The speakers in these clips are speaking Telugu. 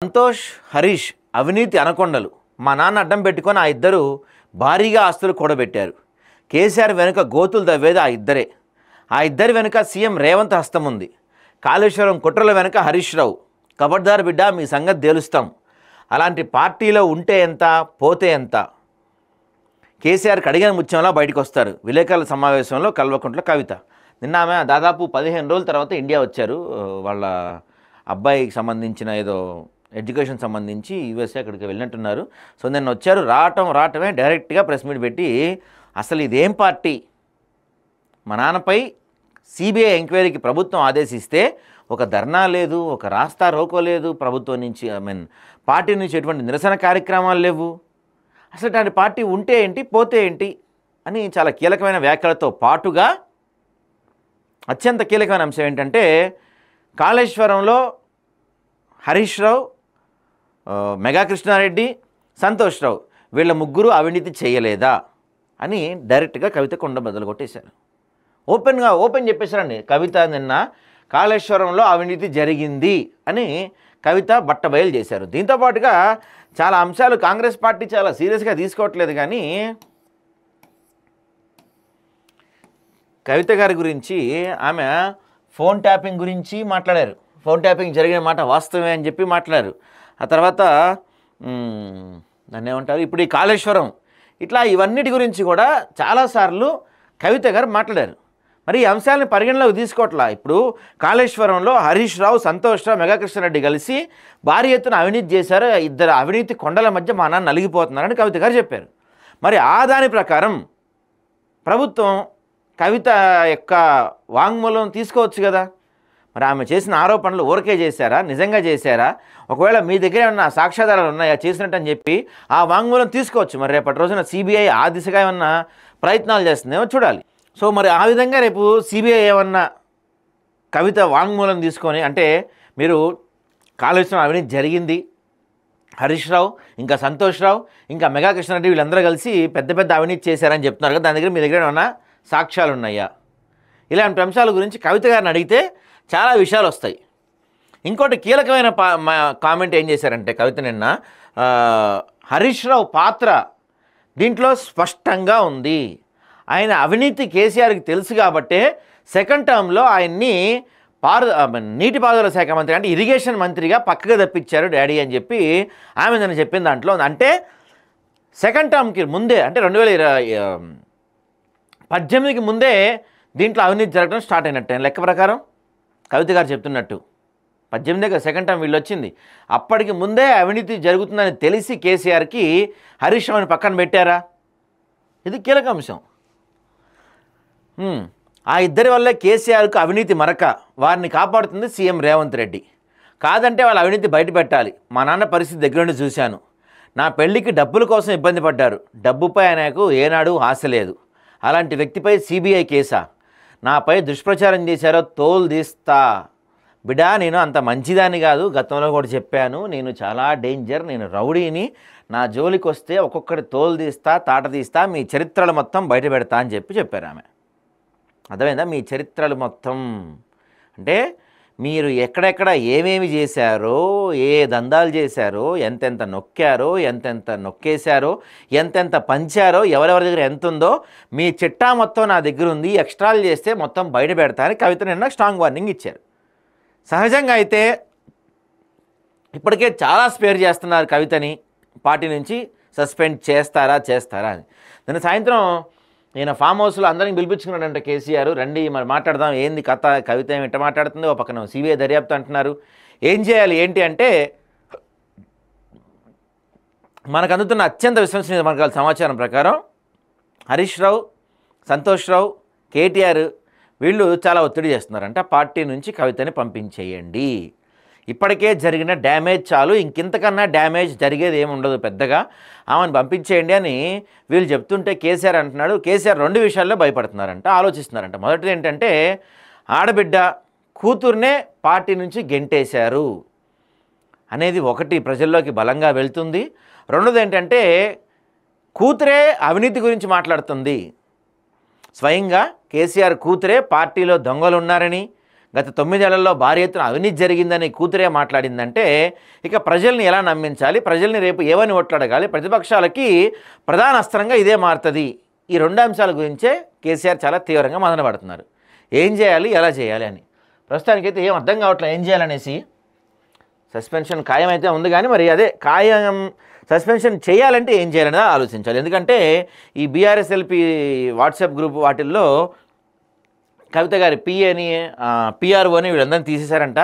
సంతోష్, హరీష్ అవినీతి అనకొండలు. మా నాన్న అడ్డం పెట్టుకొని ఆ ఇద్దరు భారీగా ఆస్తులు కూడబెట్టారు. కేసీఆర్ వెనుక గోతులు తవ్వేది ఆ ఇద్దరే. ఆ ఇద్దరి వెనుక సీఎం రేవంత్ హస్తం ఉంది. కాళేశ్వరం కుట్రల వెనుక హరీష్ రావు. కబడ్దార్ బిడ్డ, మీ సంగతి తేలుస్తాం. అలాంటి పార్టీలో ఉంటే ఎంత, పోతే ఎంత. కేసీఆర్ కడిగిన ముత్యంలా బయటకు వస్తారు. విలేకరుల సమావేశంలో కల్వకుంట్ల కవిత. నిన్న ఆమె దాదాపు 15 రోజుల తర్వాత ఇండియా వచ్చారు. వాళ్ళ అబ్బాయికి సంబంధించిన ఏదో ఎడ్యుకేషన్ సంబంధించి యూఎస్ఏ అక్కడికి వెళ్ళినట్టున్నారు. సో నిన్న వచ్చారు. రావటమే డైరెక్ట్గా ప్రెస్ మీట్ పెట్టి అసలు ఇదేం పార్టీ, మా నాన్నపై సిబిఐ ఎంక్వైరీకి ప్రభుత్వం ఆదేశిస్తే ఒక ధర్నా లేదు, ఒక రాస్తా రోకో లేదు, ప్రభుత్వం నుంచి పార్టీ నుంచి ఎటువంటి నిరసన కార్యక్రమాలు లేవు. అసలు అటువంటి పార్టీ ఉంటే ఏంటి, పోతే ఏంటి అని చాలా కీలకమైన వ్యాఖ్యలతో పాటుగా అత్యంత కీలకమైన అంశం ఏంటంటే కాళేశ్వరంలో హరీష్ రావు, మెగా కృష్ణారెడ్డి, సంతోష్ రావు వీళ్ళ ముగ్గురు అవినీతి చేయలేదా అని డైరెక్ట్గా కవిత కొండ బదులు కొట్టేశారు. ఓపెన్ చెప్పేశారండి కవిత. నిన్న కాళేశ్వరంలో అవినీతి జరిగింది అని కవిత బట్టబయలు చేశారు. దీంతోపాటుగా చాలా అంశాలు కాంగ్రెస్ పార్టీ చాలా సీరియస్గా తీసుకోవట్లేదు. కానీ కవిత గారి గురించి ఆమె ఫోన్ ట్యాపింగ్ గురించి మాట్లాడారు. ఫోన్ ట్యాపింగ్ జరిగిన మాట వాస్తవమే అని చెప్పి మాట్లాడారు. ఆ తర్వాత దాన్ని ఏమంటారు, ఇప్పుడు ఈ కాళేశ్వరం, ఇట్లా ఇవన్నిటి గురించి కూడా చాలాసార్లు కవిత గారు మాట్లాడారు. మరి ఈ అంశాలను పరిగణలోకి తీసుకోవట్లా. ఇప్పుడు కాళేశ్వరంలో హరీష్ రావు, సంతోష్ రావు, మెగా కృష్ణారెడ్డి కలిసి భారీ ఎత్తున అవినీతి చేశారు. ఇద్దరు అవినీతి కొండల మధ్య మా నాన్న నలిగిపోతున్నారని కవిత గారు చెప్పారు. మరి ఆ దాని ప్రకారం ప్రభుత్వం కవిత యొక్క వాంగ్మూలం తీసుకోవచ్చు కదా. మరి ఆమె చేసిన ఆరోపణలు ఊరకే చేశారా, నిజంగా చేశారా, ఒకవేళ మీ దగ్గర ఏమన్నా సాక్ష్యాధారాలు ఉన్నాయా చేసినట్టు అని చెప్పి ఆ వాంగ్మూలం తీసుకోవచ్చు. మరి రేపటి రోజున సిబిఐ ఆ దిశగా ఏమన్నా ప్రయత్నాలు చేస్తుందేమో చూడాలి. సో మరి ఆ విధంగా రేపు సిబిఐ ఏమన్నా కవిత వాంగ్మూలం తీసుకొని, అంటే మీరు కాళేశ్వరం అవినీతి జరిగింది, హరీష్ రావు, ఇంకా సంతోష్ రావు, ఇంకా మెగా కృష్ణారెడ్డి వీళ్ళందరూ కలిసి పెద్ద అవినీతి చేశారని చెప్తున్నారు కదా, దాని దగ్గర మీ దగ్గర ఏమన్నా సాక్ష్యాలు ఉన్నాయా, ఇలాంటి అంశాల గురించి కవిత గారిని అడిగితే చాలా విషయాలు వస్తాయి. ఇంకోటి కీలకమైన కామెంట్ ఏం చేశారంటే కవిత నిన్న, హరీష్ రావు పాత్ర దీంట్లో స్పష్టంగా ఉంది. ఆయన అవినీతి కేసీఆర్కి తెలుసు కాబట్టే సెకండ్ టర్మ్లో ఆయన్ని నీటిపారుదల శాఖ మంత్రి, అంటే ఇరిగేషన్ మంత్రిగా పక్కగా తప్పించారు డాడీ అని చెప్పి ఆమె నన్ను చెప్పిన దాంట్లో. అంటే సెకండ్ టర్మ్కి ముందే, అంటే 2018కి ముందే దీంట్లో అవినీతి జరగడం స్టార్ట్ అయినట్టు లెక్క ప్రకారం కవిత గారు చెప్తున్నట్టు. 18 సెకండ్ టర్మ్ వీళ్ళు వచ్చింది, అప్పటికి ముందే అవినీతి జరుగుతుందని తెలిసి కేసీఆర్కి హరీష్ రావుని పక్కన పెట్టారా? ఇది కీలక అంశం. ఆ ఇద్దరి వల్లే కేసీఆర్కు అవినీతి మరక, వారిని కాపాడుతుంది సీఎం రేవంత్ రెడ్డి. కాదంటే వాళ్ళ అవినీతి బయట పెట్టాలి. మా నాన్న పరిస్థితి దగ్గర నుండి చూశాను. నా పెళ్లికి డబ్బుల కోసం ఇబ్బంది పడ్డారు. డబ్బుపై ఆయనకు ఏనాడు ఆశ లేదు. అలాంటి వ్యక్తిపై సిబిఐ కేసా? నాపై దుష్ప్రచారం చేశారో తోలు తీస్తా. బిడా, నేను అంత మంచిదాన్ని కాదు, గతంలో కూడా చెప్పాను. నేను చాలా డేంజర్, నేను రౌడీని. నా జోలికి వస్తే ఒక్కొక్కటి తోలు తీస్తా, తాట తీస్తా, మీ చరిత్రలు మొత్తం బయట పెడతా అని చెప్పారు ఆమె. అర్థమైందా? మీ చరిత్రలు మొత్తం అంటే మీరు ఎక్కడెక్కడ ఏమేమి చేశారో, ఏ దందాలు చేశారో, ఎంతెంత నొక్కారో, ఎంతెంత నొక్కేశారో, ఎంతెంత పంచారో, ఎవరెవరి దగ్గర ఎంత ఉందో మీ చిట్టా మొత్తం నా దగ్గర ఉంది. ఎక్స్ట్రాలు చేస్తే మొత్తం బయట పెడతా అని కవిత నిన్న స్ట్రాంగ్ వార్నింగ్ ఇచ్చారు. సహజంగా అయితే ఇప్పటికే చాలా స్పేర్ చేస్తున్నారు కవితని, పార్టీ నుంచి సస్పెండ్ చేస్తారా అని. నిన్న సాయంత్రం నేను ఫామ్ హౌస్లో అందరినీ పిలిపించుకున్నాడంట కేసీఆర్. రండి మరి మాట్లాడదాం, ఏంది కథ, కవిత ఏమి ఎట్ట మాట్లాడుతుంది, ఒక పక్కన సిబిఐ దర్యాప్తు అంటున్నారు, ఏం చేయాలి ఏంటి అంటే, మనకు అందుతున్న అత్యంత విశ్వసనీయ వర్గాల సమాచారం ప్రకారం హరీష్ రావు, సంతోష్ రావు, కేటీఆర్ వీళ్ళు చాలా ఒత్తిడి చేస్తున్నారంట. పార్టీ నుంచి కవితని పంపించేయండి, ఇప్పటికే జరిగిన డ్యామేజ్ చాలు, ఇంకింతకన్నా డ్యామేజ్ జరిగేది ఏమి ఉండదు పెద్దగా, ఆమెను పంపించేయండి అని వీళ్ళు చెప్తుంటే కేసీఆర్ అంటున్నాడు. కేసీఆర్ 2 విషయాల్లో భయపడుతున్నారంట, ఆలోచిస్తున్నారంట. మొదటిది ఏంటంటే ఆడబిడ్డ కూతుర్నే పార్టీ నుంచి గెంటేశారు అనేది ఒకటి ప్రజల్లోకి బలంగా వెళ్తుంది. రెండోది ఏంటంటే కూతురే అవినీతి గురించి మాట్లాడుతుంది. స్వయంగా కేసీఆర్ కూతురే పార్టీలో దొంగలు ఉన్నారని, గత 9 ఏళ్లలో భారీ ఎత్తున అవినీతి జరిగిందని కూతురే మాట్లాడిందంటే ఇక ప్రజల్ని ఎలా నమ్మించాలి, ప్రజల్ని రేపు ఏమని ఓట్లాడగాలి, ప్రతిపక్షాలకి ప్రధాన అస్త్రంగా ఇదే మారుతుంది. ఈ 2 అంశాల గురించే కేసీఆర్ చాలా తీవ్రంగా మదనపడుతున్నారు. ఏం చేయాలి, ఎలా చేయాలి అని. ప్రస్తుతానికైతే ఏం అర్థం కావట్లేదు ఏం చేయాలనేసి. సస్పెన్షన్ ఖాయం అయితే ఉంది కానీ మరి అదే ఖాయం సస్పెన్షన్ చేయాలంటే ఏం చేయాలనేది ఆలోచించాలి. ఎందుకంటే ఈ బీఆర్ఎస్ఎల్పీ వాట్సాప్ గ్రూప్ వాటిల్లో కవిత గారి పిఏని పిఆర్ఓని వీళ్ళందరినీ తీసేశారంట.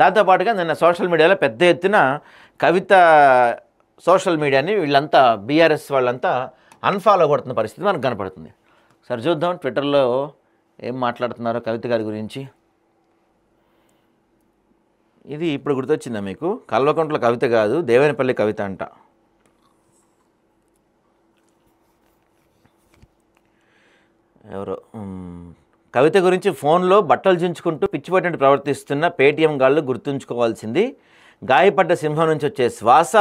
దాంతోపాటుగా నిన్న సోషల్ మీడియాలో పెద్ద ఎత్తున కవిత సోషల్ మీడియాని వీళ్ళంతా బీఆర్ఎస్ వాళ్ళంతా అన్ఫాలో కొడుతున్న పరిస్థితి మనకు కనపడుతుంది. సరే చూద్దాం ట్విట్టర్లో ఏం మాట్లాడుతున్నారో కవిత గారి గురించి. ఇది ఇప్పుడు గుర్తొచ్చిందా మీకు? కల్వకుంట్ల కవిత కాదు, దేవనపల్లి కవిత అంట. ఎవరో కవిత గురించి ఫోన్లో బట్టలు చించుకుంటూ పిచ్చిపట్టినట్టు ప్రవర్తిస్తున్న పేటీఎం గాళ్ళు గుర్తుంచుకోవాల్సింది. గాయపడ్డ సింహం నుంచి వచ్చే శ్వాస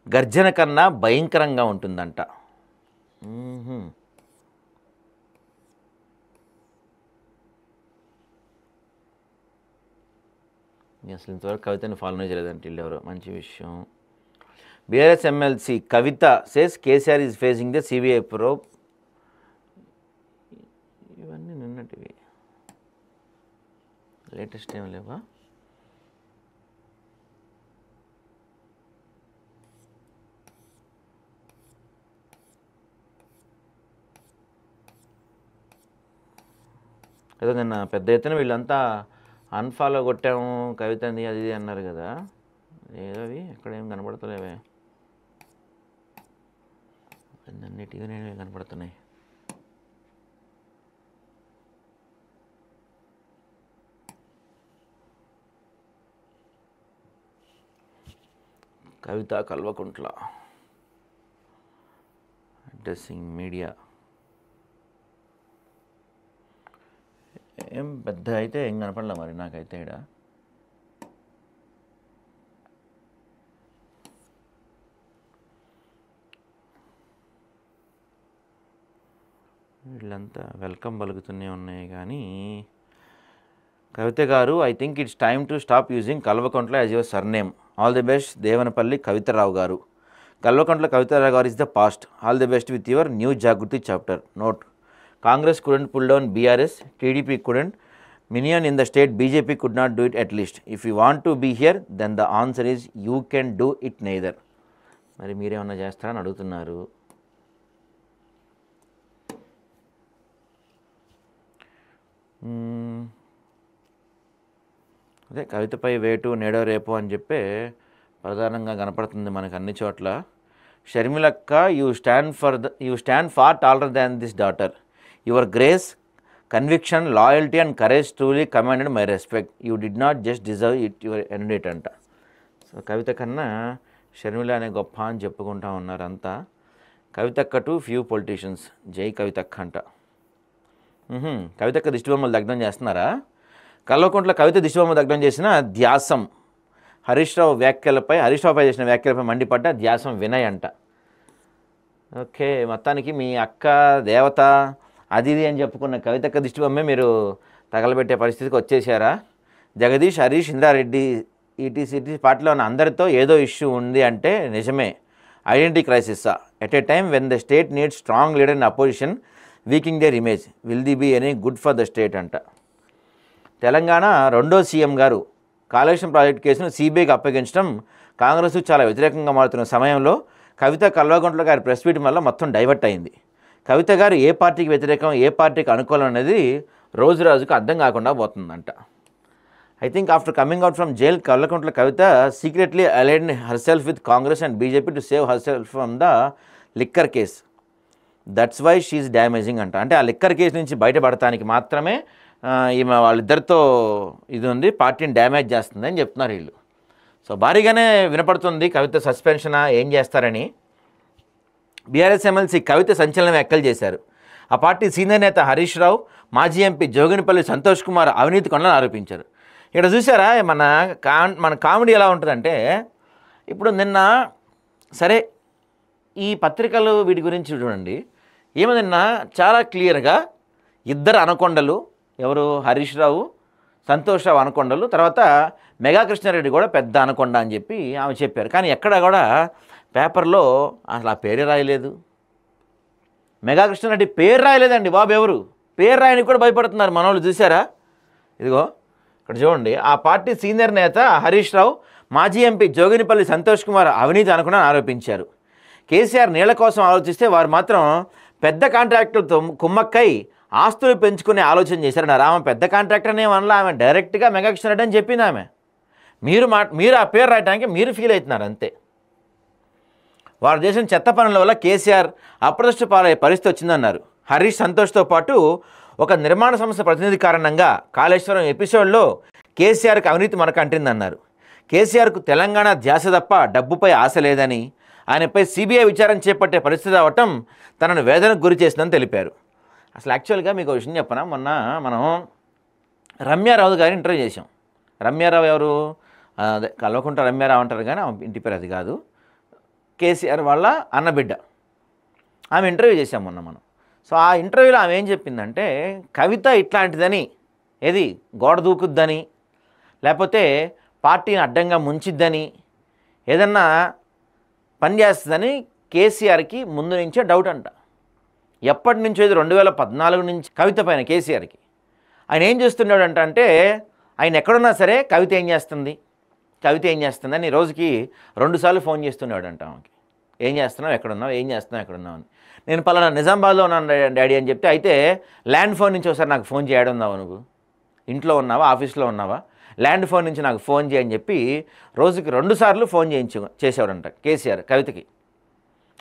గర్జన కన్నా భయంకరంగా ఉంటుందంట. అసలు ఇంతవరకు కవితని ఫాలో చేయలేదంటే వీళ్ళెవరో. మంచి విషయం. BRS MLC Kavitha says KCR is facing the CBI probe. ఇవన్నీ నిన్నటివి, లేటెస్ట్ ఏం లేవా? ఏదో నిన్న పెద్ద ఎత్తున వీళ్ళంతా అన్ఫాలో కొట్టాము కవితని అది ఇది అన్నారు కదా. ఏదో అవి ఎక్కడేం కనపడతలేవే, అన్నిటిగా నేను కనపడుతున్నాయి. కవిత కల్వకుంట్ల అడ్రస్సింగ్ మీడియా ఏం పెద్ద అయితే ఏం కనపడలే మరి నాకైతే. ఇక్కడ వీళ్ళంతా వెల్కమ్ పలుకుతూనే ఉన్నాయి కానీ Kavitha garu I think it's time to stop using Kalvakuntla as your surname. All the best Devanapalli Kavitha Rao garu. Kalvakuntla Kavitha Rao garu is the past. All the best with your new Jagruthi chapter. Note: Congress couldn't pull down BRS, TDP couldn't, Minion in the state, BJP could not do it at least. If you want to be here, then the answer is you can do it neither. మరి మీరేమన్నా చేస్తారని అడుగుతున్నారు. అదే కవితపై వేటు నేడో రేపు అని చెప్పి ప్రధానంగా కనపడుతుంది మనకు అన్ని చోట్ల. షర్మిలక్క you stand far taller than this daughter. Your grace, conviction, loyalty and courage truly commanded my respect. You did not just deserve it your ఎన్డేట్ అంట. సో కవిత కన్నా షర్మిల అనే గొప్ప అని చెప్పుకుంటా ఉన్నారు అంతా. కవితక్క టు ఫ్యూ పొలిటీషియన్స్. జై కవితక్క అంట. కవితక్క దిష్టిబొమ్మలు దగ్ధం చేస్తున్నారా? కల్వకుంట్ల కవిత దిష్టిబొమ్మ దగ్ధం చేసిన ధ్యాసం హరీష్ రావుపై చేసిన వ్యాఖ్యలపై మండిపడ్డ ధ్యాసం వినయ్ అంట. ఓకే, మొత్తానికి మీ అక్క దేవత అది ఇది అని చెప్పుకున్న కవితక్క దిష్టిబొమ్మే మీరు తగలబెట్టే పరిస్థితికి వచ్చేసారా? జగదీష్, హరీష్, ఇంద్రారెడ్డి ఈటీసీ పార్టీలో ఉన్న అందరితో ఏదో ఇష్యూ ఉంది అంటే నిజమే. ఐడెంటిటీ క్రైసిస్సా? At a time when the state needs strong leader in opposition weakening their image. Will they be any good for the state అంట. తెలంగాణ రెండో సీఎం గారు కాళేశ్వరం ప్రాజెక్టు కేసును సిబిఐకి అప్పగించడం కాంగ్రెస్ చాలా వ్యతిరేకంగా మారుతున్న సమయంలో కవిత కల్వకుంట్ల గారి ప్రెస్ మీట్ వల్ల మొత్తం డైవర్ట్ అయింది. కవిత గారు ఏ పార్టీకి వ్యతిరేకం, ఏ పార్టీకి అనుకూలం అనేది రోజు రోజుకు అర్థం కాకుండా పోతుందంట. I think after coming out from jail, Kallekuntla Kavita secretly aligned herself with Congress and BJP to save herself from the liquor case. That's why she is damaging anta. అంటే ఆ లిక్కర్ కేసు నుంచి బయటపడటానికి మాత్రమే ఈమె వాళ్ళిద్దరితో ఇది ఉంది, పార్టీని డ్యామేజ్ చేస్తుంది అని చెప్తున్నారు వీళ్ళు. సో భారీగానే వినపడుతుంది కవిత సస్పెన్షన్ ఏం చేస్తారని. బీఆర్ఎస్ ఎమ్మెల్సీ కవిత సంచలన వ్యాఖ్యలు చేశారు. ఆ పార్టీ సీనియర్ నేత హరీష్ రావు, మాజీ ఎంపీ జోగినిపల్లి సంతోష్ కుమార్ అవినీతి కొండలను ఆరోపించారు. ఇక్కడ చూసారా మన కామెడీ ఎలా ఉంటుందంటే, ఇప్పుడు నిన్న సరే ఈ పత్రికలు వీటి గురించి చూడండి, ఏమో నిన్న చాలా క్లియర్గా ఇద్దరు అనకొండలు, ఎవరు హరీష్ రావు, సంతోషరావు అనకొండలు, తర్వాత మెగా కృష్ణారెడ్డి కూడా పెద్ద అనకొండ అని చెప్పి ఆమె చెప్పారు. కానీ ఎక్కడ కూడా పేపర్లో అసలు ఆ పేరే రాయలేదు. మెగా కృష్ణారెడ్డి పేరు రాయలేదండి బాబు. ఎవరు పేరు రాయనికి కూడా భయపడుతున్నారు మనోళ్ళు. చూసారా? ఇదిగో ఇక్కడ చూడండి. ఆ పార్టీ సీనియర్ నేత హరీష్ రావు మాజీ ఎంపీ జోగినిపల్లి సంతోష్ కుమార్ అవినీతి అనుకుని ఆరోపించారు. కేసీఆర్ నీళ్ల కోసం ఆలోచిస్తే వారు మాత్రం పెద్ద కాంట్రాక్టులతో కుమ్మక్కై ఆస్తులు పెంచుకునే ఆలోచన చేశారన్నారు. ఆమె పెద్ద కాంట్రాక్టర్ అనే వల్ల ఆమె డైరెక్ట్గా మెగా కృష్ణారెడ్డి అని చెప్పింది ఆమె. మీరు ఆ పేరు రాయడానికి మీరు ఫీల్ అవుతున్నారు అంతే. వారు చేసిన చెత్త పనుల వల్ల కేసీఆర్ అప్రదిష్ట పాలయ్యే పరిస్థితి వచ్చిందన్నారు. హరీష్ సంతోష్తో పాటు ఒక నిర్మాణ సంస్థ ప్రతినిధి కారణంగా కాళేశ్వరం ఎపిసోడ్లో కేసీఆర్కి అవినీతి మనకంటిందన్నారు. కేసీఆర్కు తెలంగాణ ధ్యాస తప్ప డబ్బుపై ఆశ లేదని, ఆయనపై సిబిఐ విచారణ చేపట్టే పరిస్థితి రావటం తనను వేదనకు గురి చేసిందని తెలిపారు. అసలు యాక్చువల్గా మీకు ఒక విషయం చెప్పనా, మొన్న మనం రమ్యారావు గారిని ఇంటర్వ్యూ చేసాం. రమ్యారావు ఎవరు? అదే కల్వకుంట్ల రమ్యారావు అంటారు కానీ ఆమె ఇంటి పేరు అది కాదు. కేసీఆర్ వాళ్ళ అన్నబిడ్డ. ఆమె ఇంటర్వ్యూ చేసాం మొన్న మనం. సో ఆ ఇంటర్వ్యూలో ఆమె ఏం చెప్పిందంటే, కవిత ఇట్లాంటిదని, ఏది గోడ దూకుద్దని, లేకపోతే పార్టీని అడ్డంగా ముంచిద్దని, ఏదన్నా పని చేస్తుందని కేసీఆర్కి ముందు నుంచే డౌట్ అంట. ఎప్పటి నుంచో ఇది 2014 నుంచి కవిత పైన కేసీఆర్కి. ఆయన ఏం చేస్తున్నాడు అంటే ఆయన ఎక్కడున్నా సరే కవిత ఏం చేస్తుంది అని రోజుకి 2 సార్లు ఫోన్ చేస్తున్నాడు అంట ఆమెకి. ఏం చేస్తున్నావు, ఎక్కడున్నావు అని. నేను పలానా నిజామాబాద్లో ఉన్నాను డాడీ అని చెప్తే, అయితే ల్యాండ్ ఫోన్ నుంచి ఒకసారి నాకు ఫోన్ చేయడున్నావా, నువ్వు ఇంట్లో ఉన్నావా, ఆఫీస్లో ఉన్నావా, ల్యాండ్ ఫోన్ నుంచి నాకు ఫోన్ చేయని చెప్పి రోజుకి 2 సార్లు ఫోన్ చేసేవాడంట కేసీఆర్ కవితకి.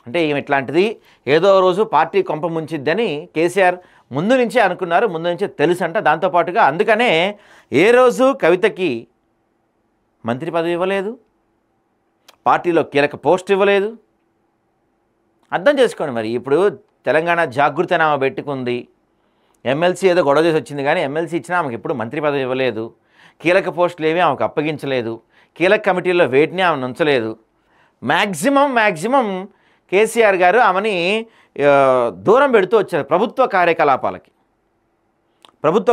అంటే ఈమె ఇట్లాంటిది ఏదో రోజు పార్టీ కొంప ముంచిద్దని కేసీఆర్ ముందు నుంచే అనుకున్నారు, ముందు నుంచే తెలుసు అంట. దాంతోపాటుగా అందుకనే ఏ రోజు కవితకి మంత్రి పదవి ఇవ్వలేదు, పార్టీలో కీలక పోస్ట్ ఇవ్వలేదు. అర్థం చేసుకోండి మరి. ఇప్పుడు తెలంగాణ జాగృతి అని ఆమె పెట్టుకుంది, ఎమ్మెల్సీ ఏదో గొడవ చేసి వచ్చింది, కానీ ఎమ్మెల్సీ ఇచ్చినా ఆమెకు ఎప్పుడు మంత్రి పదవి ఇవ్వలేదు, కీలక పోస్టులు ఏమీ ఆమెకు అప్పగించలేదు, కీలక కమిటీల్లో వేటిని ఆమె ఉంచలేదు. మ్యాక్సిమం కేసీఆర్ గారు ఆమెని దూరం పెడుతూ వచ్చారు ప్రభుత్వ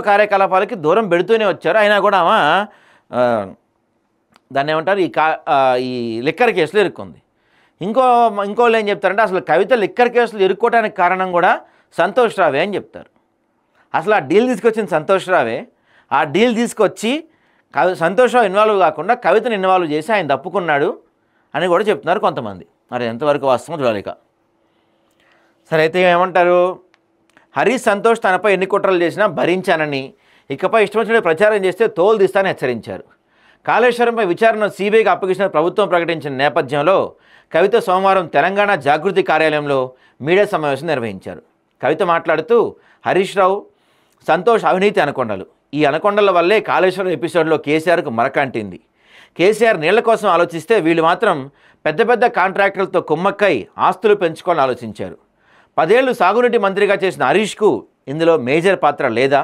కార్యకలాపాలకి దూరం పెడుతూనే వచ్చారు. అయినా కూడా ఆమె దాన్ని ఏమంటారు, ఈ లిక్కర్ కేసులో ఇరుక్కుంది. ఇంకోళ్ళు ఏం చెప్తారంటే, అసలు కవిత లిక్కర్ కేసులు ఇరుక్కోవడానికి కారణం కూడా సంతోష్ రావే అని చెప్తారు. అసలు ఆ డీల్ తీసుకొచ్చిన సంతోష్ రావే. ఆ డీల్ తీసుకొచ్చి సంతోష్ రావు ఇన్వాల్వ్ కాకుండా కవితను ఇన్వాల్వ్ చేసి ఆయన తప్పుకున్నాడు అని కూడా చెప్తున్నారు కొంతమంది. మరి ఎంతవరకు వాస్తవం చూడాలిక. సరే, అయితే ఏమంటారు, హరీష్ సంతోష్ తనపై ఎన్ని కుట్రలు చేసినా భరించానని, ఇకపై ఇష్టం వచ్చినట్టు ప్రచారం చేస్తే తోలు తీస్తానని హెచ్చరించారు. కాళేశ్వరంపై విచారణ సిబిఐకి అప్పగించిన ప్రభుత్వం ప్రకటించిన నేపథ్యంలో కవిత సోమవారం తెలంగాణ జాగృతి కార్యాలయంలో మీడియా సమావేశం నిర్వహించారు. కవిత మాట్లాడుతూ, హరీష్ రావు, సంతోష్ అవినీతి అనకొండలు, ఈ అనకొండల వల్లే కాళేశ్వరం ఎపిసోడ్లో కేసీఆర్కు మరకంటింది. కేసీఆర్ నీళ్ల కోసం ఆలోచిస్తే వీళ్ళు మాత్రం పెద్ద కాంట్రాక్టర్లతో కుమ్మక్కై ఆస్తులు పెంచుకోవాలని ఆలోచించారు. 10 ఏళ్లు సాగునీటి మంత్రిగా చేసిన హరీష్కు ఇందులో మేజర్ పాత్ర లేదా?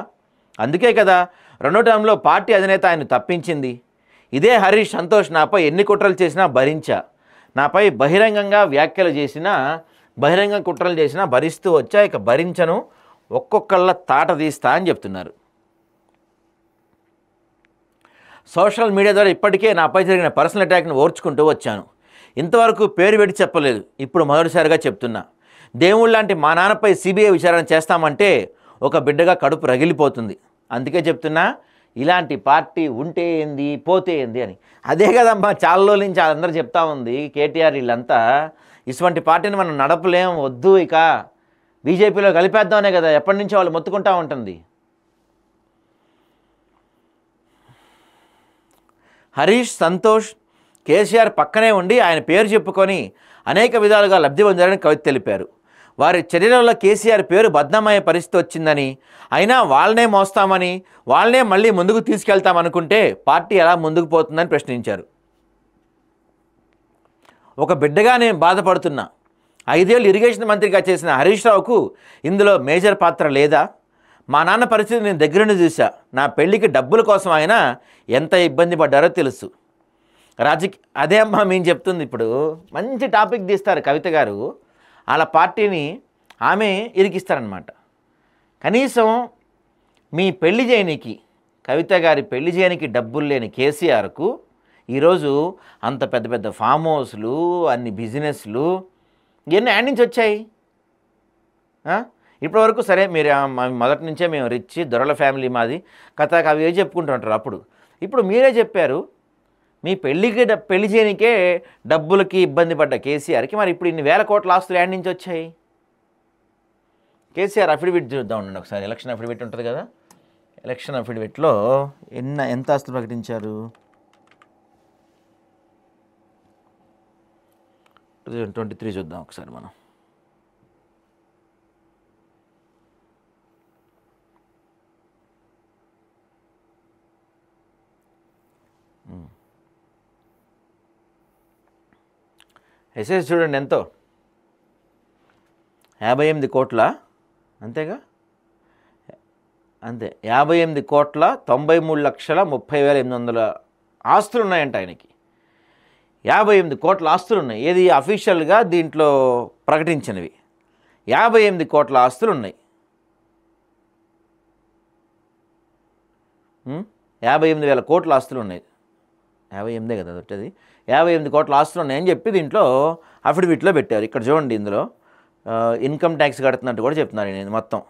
అందుకే కదా 2వ టర్మ్లో పార్టీ అధినేత ఆయన తప్పించింది. ఇదే హరీష్ సంతోష్ నాపై ఎన్ని కుట్రలు చేసినా భరించా, నాపై బహిరంగంగా వ్యాఖ్యలు చేసినా, బహిరంగ కుట్రలు చేసినా భరిస్తూ వచ్చా, ఇక భరించను, ఒక్కొక్కళ్ళ తాట తీస్తా అని చెప్తున్నారు. సోషల్ మీడియా ద్వారా ఇప్పటికే నాపై జరిగిన పర్సనల్ అటాక్ను ఓర్చుకుంటూ వచ్చాను. ఇంతవరకు పేరు పెట్టి చెప్పలేదు, ఇప్పుడు మొదటిసారిగా చెప్తున్నా. దేవుళ్ళ లాంటి మా నాన్నపై సిబిఐ విచారణ చేస్తామంటే ఒక బిడ్డగా కడుపు రగిలిపోతుంది. అందుకే చెప్తున్నా, ఇలాంటి పార్టీ ఉంటే ఏంది, పోతే ఏంది అని. అదే కదమ్మా చాలా రోజుల నుంచి అందరూ చెప్తా ఉంది కేటీఆర్ వీళ్ళంతా. ఇటువంటి పార్టీని మనం నడపలేం, వద్దు, ఇక బీజేపీలో కలిపేద్దామనే కదా ఎప్పటి నుంచో వాళ్ళు మొత్తుకుంటూ ఉంటుంది. హరీష్ సంతోష్ కేసీఆర్ పక్కనే ఉండి ఆయన పేరు చెప్పుకొని అనేక విధాలుగా లబ్ధి పొందారని కవిత తెలిపారు. వారి చర్యలలో కేసీఆర్ పేరు బద్నామయ్యే పరిస్థితి వచ్చిందని, అయినా వాళ్ళనే మోస్తామని, వాళ్ళనే మళ్ళీ ముందుకు తీసుకెళ్తామనుకుంటే పార్టీ ఎలా ముందుకు పోతుందని ప్రశ్నించారు. ఒక బిడ్డగా నేను బాధపడుతున్నా. 5 ఏళ్ళు ఇరిగేషన్ మంత్రిగా చేసిన హరీష్ రావుకు ఇందులో మేజర్ పాత్ర లేదా? మా నాన్న పరిస్థితి నేను దగ్గరుండి చూసా. నా పెళ్లికి డబ్బుల కోసం ఆయన ఎంత ఇబ్బంది పడ్డారో తెలుసు. అదే అమ్మా మేము చెప్తుంది. ఇప్పుడు మంచి టాపిక్ తీస్తారు కవిత గారు, వాళ్ళ పార్టీని ఆమె ఇరికిస్తారనమాట. కనీసం మీ పెళ్లి చేయనీకి కవిత గారి పెళ్లి చేయడానికి డబ్బులు లేని కేసీఆర్కు ఈరోజు అంత పెద్ద పెద్ద ఫామ్ హౌస్లు, అన్ని బిజినెస్లు ఇవన్నీ యాడ్ నుంచి వచ్చాయి. ఇప్పటివరకు సరే మీరు మొదటి నుంచే మేము రిచ్ దొరల ఫ్యామిలీ మాది కథ అవి ఏ చెప్పుకుంటుంటారు. ఇప్పుడు మీరే చెప్పారు మీ పెళ్లి చేయనికే డబ్బులకి ఇబ్బంది పడ్డ కేసీఆర్కి మరి ఇప్పుడు ఇన్ని వేల కోట్ల ఆస్తులు యాడ్ నుంచి వచ్చాయి. కేసీఆర్ అఫిడవిట్ చూద్దాం ఉండండి ఒకసారి. ఎలక్షన్ అఫిడవిట్ ఉంటుంది కదా, ఎలక్షన్ అఫిడవిట్లో ఎంత ఆస్తులు ప్రకటించారు? 2023 చూద్దాం ఒకసారి మనం. ఎస్ఎస్ చూడండి ఎంతో 58 కోట్ల, అంతేగా, అంతే 58,93,30,800 ఆస్తులు ఉన్నాయంట ఆయనకి. 58 కోట్ల ఆస్తులు ఉన్నాయి. ఏది అఫీషియల్గా దీంట్లో ప్రకటించినవి 58 కోట్ల ఆస్తులు ఉన్నాయి. 58,000 కోట్ల ఆస్తులు ఉన్నాయి. 58 కదా వచ్చేది. 58 కోట్ల ఆస్తులు ఉన్నాయని చెప్పి దీంట్లో అఫిడవిట్లో పెట్టారు. ఇక్కడ చూడండి, ఇందులో ఇన్కమ్ ట్యాక్స్ కడుతున్నట్టు కూడా చెప్తున్నారు. నేను మొత్తం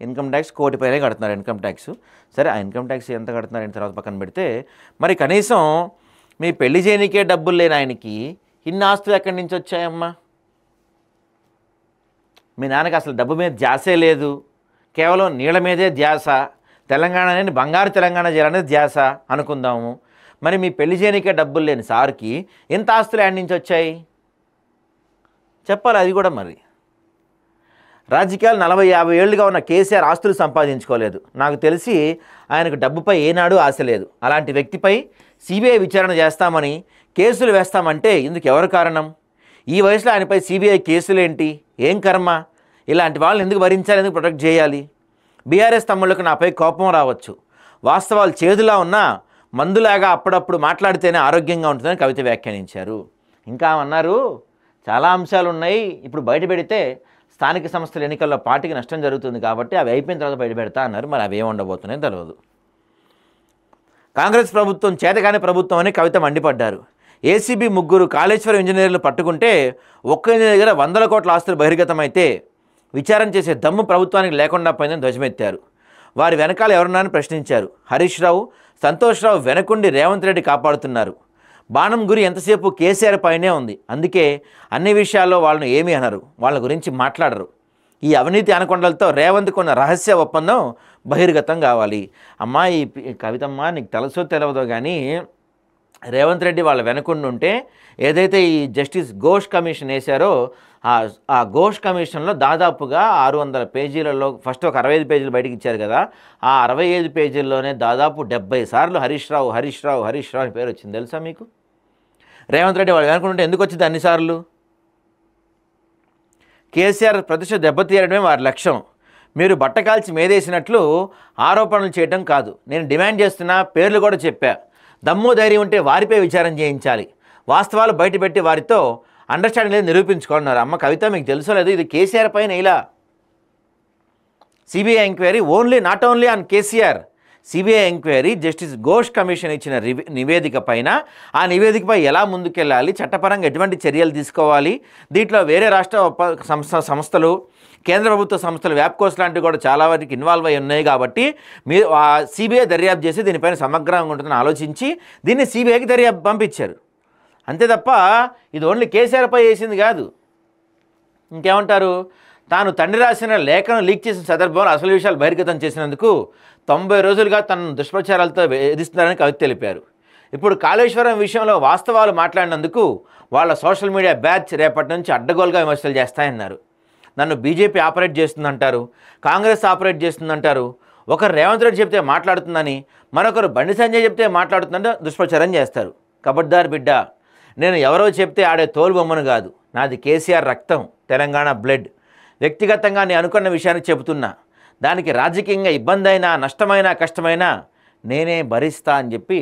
ఇన్కమ్ ట్యాక్స్ 1 కోటి పైనే కడుతున్నారు ఇన్కమ్ ట్యాక్స్. సరే, ఆ ఇన్కమ్ ట్యాక్స్ ఎంత కడుతున్నారు తర్వాత పక్కన పెడితే, మరి కనీసం మీ పెళ్లి చేయనికే డబ్బులు లేని ఆయనకి ఇన్ని ఆస్తులు ఎక్కడి నుంచి వచ్చాయమ్మా? మీ నాన్నకి అసలు డబ్బు మీద ధ్యాసే లేదు, కేవలం నీళ్ళ మీదే ధ్యాస, తెలంగాణని బంగారు తెలంగాణ చేయాలనేది ధ్యాస అనుకుందాము. మరి మీ పెళ్లి చేయనికే డబ్బులు లేని సార్కి ఎంత ఆస్తులు యాడ్ నుంచి వచ్చాయి చెప్పాలి. అది కూడా మరి రాజకీయాలు 40-50 ఏళ్ళుగా ఉన్న కేసీఆర్ ఆస్తులు సంపాదించుకోలేదు. నాకు తెలిసి ఆయనకు డబ్బుపై ఏనాడు ఆశ లేదు. అలాంటి వ్యక్తిపై సిబిఐ విచారణ చేస్తామని కేసులు వేస్తామంటే ఇందుకు ఎవరు కారణం? ఈ వయసులో ఆయనపై సిబిఐ కేసులు ఏంటి? ఏం కర్మ? ఇలాంటి వాళ్ళని ఎందుకు భరించాలి, ఎందుకు ప్రొటెక్ట్ చేయాలి? బీఆర్ఎస్ తమ్ముళ్ళకు నాపై కోపం రావచ్చు, వాస్తవాలు చేదులా ఉన్నా మందులాగా అప్పుడప్పుడు మాట్లాడితేనే ఆరోగ్యంగా ఉంటుందని కవిత వ్యాఖ్యానించారు. ఇంకా అన్నారు, చాలా అంశాలు ఉన్నాయి, ఇప్పుడు బయట పెడితే స్థానిక సంస్థల ఎన్నికల్లో పార్టీకి నష్టం జరుగుతుంది కాబట్టి అవి అయిపోయిన తర్వాత బయట పెడతా అన్నారు. మరి అవి ఏమి ఉండబోతున్నాయో తెలియదు. కాంగ్రెస్ ప్రభుత్వం చేతగానే ప్రభుత్వం అని కవిత మండిపడ్డారు. ఏసీబీ 3 కాళేశ్వరం ఇంజనీర్లు పట్టుకుంటే ఒక్క ఇంజనీర్ దగ్గర 100 కోట్ల ఆస్తులు బహిర్గతమైతే విచారణ చేసే దమ్ము ప్రభుత్వానికి లేకుండా పోయిందని ధ్వజమెత్తారు. వారి వెనకాల ఎవరున్నారని ప్రశ్నించారు. హరీష్ రావు, సంతోష్ రావు వెనకుండి రేవంత్ రెడ్డి కాపాడుతున్నారు. బాణం గురి ఎంతసేపు కేసీఆర్ పైనే ఉంది. అందుకే అన్ని విషయాల్లో వాళ్ళను ఏమీ అనరు, వాళ్ళ గురించి మాట్లాడరు. ఈ అవినీతి అనకొండలతో రేవంత్ కొన్న రహస్య ఒప్పందం బహిర్గతం కావాలి. అమ్మా, ఈ కవితమ్మ నీకు తెలుసో తెలియదో కానీ రేవంత్ రెడ్డి వాళ్ళ వెనకుండి ఉంటే ఏదైతే ఈ జస్టిస్ ఘోష్ కమిషన్ వేశారో ఆ ఘోష్ కమిషన్లో దాదాపుగా 600 పేజీలలో ఫస్ట్ ఒక 65 పేజీలు బయటకు ఇచ్చారు కదా, ఆ 65 పేజీల్లోనే దాదాపు 70 సార్లు హరీష్ రావు అని పేరు వచ్చింది. తెలుసా మీకు? రేవంత్ రెడ్డి వాళ్ళు వెనుకుంటే ఎందుకు వచ్చింది అన్నిసార్లు? కేసీఆర్ ప్రతిష్ట దెబ్బతీయడమే వారి లక్ష్యం. మీరు బట్టకాల్చి మేదేసినట్లు ఆరోపణలు చేయడం కాదు. నేను డిమాండ్ చేస్తున్న పేర్లు కూడా చెప్పా. దమ్ము ధైర్యం ఉంటే వారిపై విచారణ చేయించాలి. వాస్తవాలు బయటపెట్టి వారితో అండర్స్టాండింగ్ లేదు నిరూపించుకోన్నారు. అమ్మ కవిత, మీకు తెలుసో లేదు, ఇది కేసీఆర్ పైన ఇలా CBI enquiry not only on KCR. CBI enquiry justice Ghosh commission ఇచ్చిన నివేదిక పైన, ఆ నివేదికపై ఎలా ముందుకెళ్ళాలి, చట్టపరంగా ఎటువంటి చర్యలు తీసుకోవాలి, దీంట్లో వేరే రాష్ట్ర సంస్థలు, కేంద్ర ప్రభుత్వ సంస్థలు, వ్యాప్కోస్ లాంటివి కూడా చాలా వాటికి ఇన్వాల్వ్ అయి ఉన్నాయి. కాబట్టి మీరు సిబిఐ దర్యాప్తు చేసి దీనిపైన సమగ్రంగా ఉంటుందని ఆలోచించి దీన్ని సిబిఐకి దర్యాప్తు పంపించారు. అంతే తప్ప ఇది ఓన్లీ కేసీఆర్పై వేసింది కాదు. ఇంకేమంటారు? తాను తండ్రి రాసిన లేఖను లీక్ చేసిన సందర్భంలో అసలు విషయాలు బహిర్గతం చేసినందుకు 90 రోజులుగా తనను దుష్ప్రచారాలతో వేధిస్తున్నారని కవిత తెలిపారు. ఇప్పుడు కాళేశ్వరం విషయంలో వాస్తవాలు మాట్లాడినందుకు వాళ్ళ సోషల్ మీడియా బ్యాచ్ రేపటి నుంచి అడ్డగోలుగా విమర్శలు చేస్తాయన్నారు. నన్ను బీజేపీ ఆపరేట్ చేస్తుందంటారు, కాంగ్రెస్ ఆపరేట్ చేస్తుందంటారు. ఒకరు రేవంత్ రెడ్డి చెప్తే మాట్లాడుతుందని, మరొకరు బండి సంజయ్ చెప్తే మాట్లాడుతుందని దుష్ప్రచారం చేస్తారు. కబడ్దార్ బిడ్డ, నేను ఎవరో చెప్తే ఆడే తోలు బొమ్మను కాదు, నాది కేసీఆర్ రక్తం, తెలంగాణ బ్లడ్. వ్యక్తిగతంగా నేను అనుకున్న విషయాన్ని చెబుతున్నా. దానికి రాజకీయంగా ఇబ్బంది అయినా, నష్టమైనా, కష్టమైనా నేనే భరిస్తా అని చెప్పి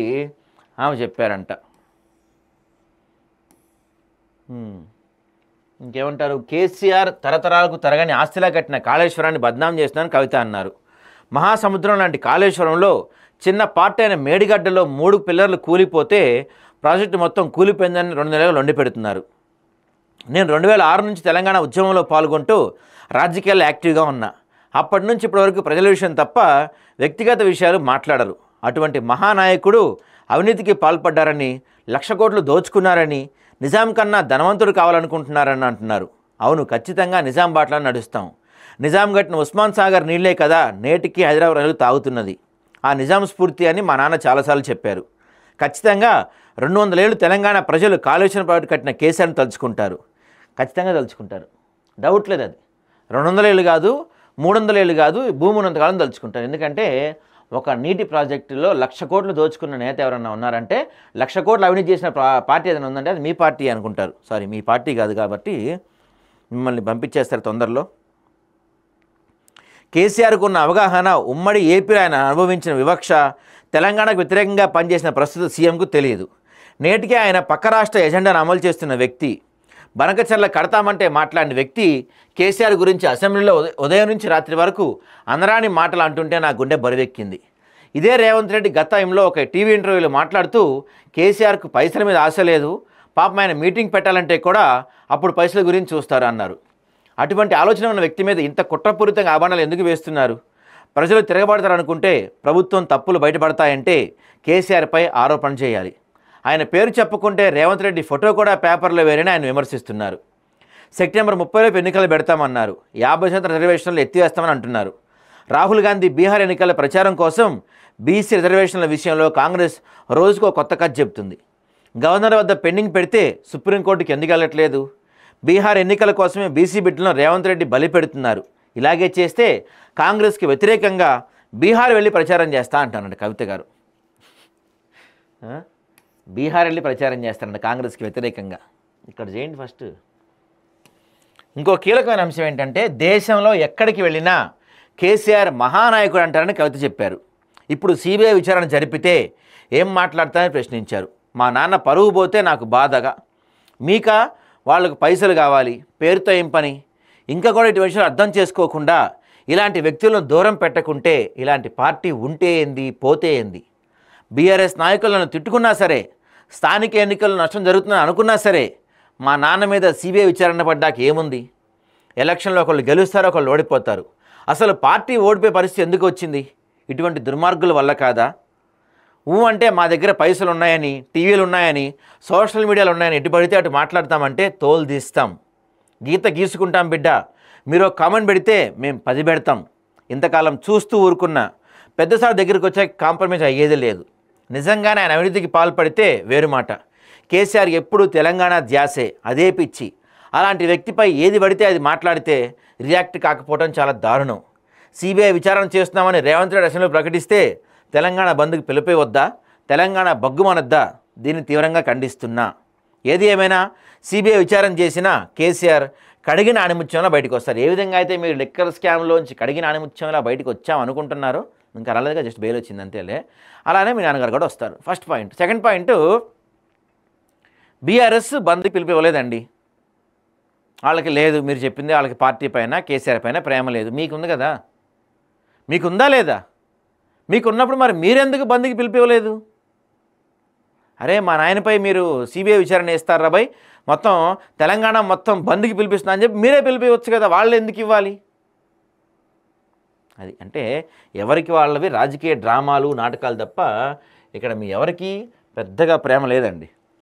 ఆమె చెప్పారంట. ఇంకేమంటారు? కేసీఆర్ తరతరాలకు తరగని ఆస్తిలా కట్టిన కాళేశ్వరాన్ని బద్నాం చేస్తున్నారని కవిత అన్నారు. మహాసముద్రం లాంటి కాళేశ్వరంలో చిన్న పార్ట్ అయిన మేడిగడ్డలో 3 పిల్లర్లు కూలిపోతే ప్రాజెక్టు మొత్తం కూలిపోయిందని 2 నెలలు లొండి పెడుతున్నారు. నేను 2006 నుంచి తెలంగాణ ఉద్యమంలో పాల్గొంటూ రాజకీయాల్లో యాక్టివ్గా ఉన్నా. అప్పటి నుంచి ఇప్పటివరకు ప్రజల విషయం తప్ప వ్యక్తిగత విషయాలు మాట్లాడరు. అటువంటి మహానాయకుడు అవినీతికి పాల్పడ్డారని, 1,00,000 కోట్లు దోచుకున్నారని, నిజాం కన్నా ధనవంతుడు కావాలనుకుంటున్నారని అంటున్నారు. అవును, ఖచ్చితంగా నిజాం బాటలో నడుస్తాం. నిజాం గట్టిన ఉస్మాన్ సాగర్ నీళ్లే కదా నేటికి హైదరాబాద్ ప్రజలు తాగుతున్నది. ఆ నిజాం స్ఫూర్తి అని మా నాన్న చాలాసార్లు చెప్పారు. ఖచ్చితంగా 200 ఏళ్ళు తెలంగాణ ప్రజలు కాళేశ్వరం ప్రాజెక్టు కట్టిన కేసీఆర్ని తలుచుకుంటారు. ఖచ్చితంగా తలుచుకుంటారు, డౌట్ లేదు. అది 200 ఏళ్ళు కాదు, 300 ఏళ్ళు కాదు, భూమి ఉన్నంతకాలం తలుచుకుంటారు. ఎందుకంటే ఒక నీటి ప్రాజెక్టులో 1,00,000 కోట్లు దోచుకున్న నేత ఎవరన్నా ఉన్నారంటే, 1,00,000 కోట్లు అవినీతి చేసిన పార్టీ ఏదైనా ఉందంటే అది మీ పార్టీ అనుకుంటారు. సారీ, మీ పార్టీ కాదు కాబట్టి మిమ్మల్ని పంపించేస్తారు తొందరలో. కేసీఆర్కు ఉన్న అవగాహన, ఉమ్మడి ఏపీలో ఆయన అనుభవించిన వివక్ష, తెలంగాణకు వ్యతిరేకంగా పనిచేసిన ప్రస్తుత సీఎంకు తెలియదు. నేటికే ఆయన పక్క రాష్ట్ర ఎజెండాను అమలు చేస్తున్న వ్యక్తి, బనకచర్ల కడతామంటే మాట్లాడిన వ్యక్తి కేసీఆర్ గురించి అసెంబ్లీలో ఉదయం నుంచి రాత్రి వరకు అనరాని మాటలు అంటుంటే నా గుండె బరువెక్కింది. ఇదే రేవంత్ రెడ్డి గత టైంలో ఒక టీవీ ఇంటర్వ్యూలో మాట్లాడుతూ కేసీఆర్కు పైసల మీద ఆశ లేదు, పాపం ఆయన మీటింగ్ పెట్టాలంటే కూడా అప్పుడు పైసల గురించి చూస్తారు అన్నారు. అటువంటి ఆలోచన ఉన్న వ్యక్తి మీద ఇంత కుట్రపూరితంగా ఆభరణాలు ఎందుకు వేస్తున్నారు? ప్రజలు తిరగబడతారనుకుంటే, ప్రభుత్వం తప్పులు బయటపడతాయంటే కేసీఆర్పై ఆరోపణ చేయాలి. ఆయన పేరు చెప్పుకుంటే రేవంత్ రెడ్డి ఫోటో కూడా పేపర్లో వేరని ఆయన విమర్శిస్తున్నారు. సెప్టెంబర్ 30 ఎన్నికలు పెడతామన్నారు, 50% రిజర్వేషన్లు ఎత్తివేస్తామని అంటున్నారు. రాహుల్ గాంధీ బీహార్ ఎన్నికల ప్రచారం కోసం బీసీ రిజర్వేషన్ల విషయంలో కాంగ్రెస్ రోజుకో కొత్త కథ చెబుతుంది. గవర్నర్ వద్ద పెండింగ్ పెడితే సుప్రీంకోర్టుకి ఎందుకు వెళ్ళట్లేదు? బీహార్ ఎన్నికల కోసమే బీసీ బిడ్డలను రేవంత్ రెడ్డి బలి పెడుతున్నారు. ఇలాగే చేస్తే కాంగ్రెస్కి వ్యతిరేకంగా బీహార్ వెళ్ళి ప్రచారం చేస్తా అంటానండి కవిత గారు. బీహార్ వెళ్ళి ప్రచారం చేస్తారండి కాంగ్రెస్కి వ్యతిరేకంగా. ఇక్కడ చేయండి ఫస్ట్. ఇంకో కీలకమైన అంశం ఏంటంటే, దేశంలో ఎక్కడికి వెళ్ళినా కేసీఆర్ మహానాయకుడు అంటారని కవిత చెప్పారు. ఇప్పుడు సిబిఐ విచారణ జరిపితే ఏం మాట్లాడతారని ప్రశ్నించారు. మా నాన్న పరువు పోతే నాకు బాధగా, మీకా వాళ్ళకు పైసలు కావాలి, పేరుతో ఏం పని? ఇంకా కూడా ఇటు విషయాలు అర్థం చేసుకోకుండా ఇలాంటి వ్యక్తులను దూరం పెట్టకుంటే ఇలాంటి పార్టీ ఉంటే ఏంది, పోతే ఏంది? బీఆర్ఎస్ నాయకులను తిట్టుకున్నా సరే, స్థానిక ఎన్నికల్లో నష్టం జరుగుతుందని అనుకున్నా సరే, మా నాన్న మీద సిబిఐ విచారణ పడ్డాక ఏముంది? ఎలక్షన్లో ఒకళ్ళు గెలుస్తారు, ఒకళ్ళు ఓడిపోతారు. అసలు పార్టీ ఓడిపోయే పరిస్థితి ఎందుకు వచ్చింది? ఇటువంటి దుర్మార్గుల వల్ల కాదా? అంటే మా దగ్గర పైసలు ఉన్నాయని, టీవీలు ఉన్నాయని, సోషల్ మీడియాలు ఉన్నాయని ఎటు పడితే అటు మాట్లాడతామంటే తోలు తీస్తాం, గీత గీసుకుంటాం బిడ్డ. మీరు ఒక కామెంట్ పెడితే మేము 10 పెడతాం. ఇంతకాలం చూస్తూ ఊరుకున్న పెద్దసారి దగ్గరికి వచ్చాక కాంప్రమైజ్ అయ్యేది లేదు. నిజంగానే ఆయన అవినీతికి పాల్పడితే వేరు మాట. కేసీఆర్ ఎప్పుడు తెలంగాణ ధ్యాసే, అదే పిచ్చి. అలాంటి వ్యక్తిపై ఏది పడితే అది మాట్లాడితే రియాక్ట్ కాకపోవడం చాలా దారుణం. సిబిఐ విచారణ చేస్తున్నామని రేవంత్ రెడ్డి అసెంబ్లీలో ప్రకటిస్తే తెలంగాణ బంద్కు పిలిపే వద్దా? తెలంగాణ బగ్గుమనొద్దా? దీన్ని తీవ్రంగా ఖండిస్తున్నా. ఏది ఏమైనా సిబిఐ విచారణ చేసిన కేసీఆర్ కడిగిన ఆణిముత్యంలా బయటకు వస్తారు. ఏ విధంగా అయితే మీరు లిక్కర్ స్కామ్లోంచి కడిగిన ఆణిముత్యంలా బయటకు వచ్చామనుకుంటున్నారో, ఇంకా రాలేదుగా, జస్ట్ బెయిల్ వచ్చింది అంతేలే. అలానే మీ నాన్నగారు కూడా వస్తారు. First point. Second point, BRS బంద్కి పిలిపి ఇవ్వలేదండి. వాళ్ళకి లేదు, మీరు చెప్పింది, వాళ్ళకి పార్టీ పైన కేసీఆర్ పైన ప్రేమ లేదు. మీకుంది కదా, మీకుందా లేదా? మీకున్నప్పుడు మరి మీరెందుకు బంద్కి పిలిపివ్వలేదు? అరే మా నాయనపై మీరు సిబిఐ విచారణ చేస్తారా బాయ్, మొత్తం తెలంగాణ మొత్తం బంద్కి పిలిపిస్తున్నా అని చెప్పి మీరే పిలిపివచ్చు కదా, వాళ్ళు ఎందుకు ఇవ్వాలి? అది అంటే ఎవరికి వాళ్ళవి రాజకీయ డ్రామాలు, నాటకాలు తప్ప ఇక్కడ మీ ఎవరికి పెద్దగా ప్రేమ లేదండి.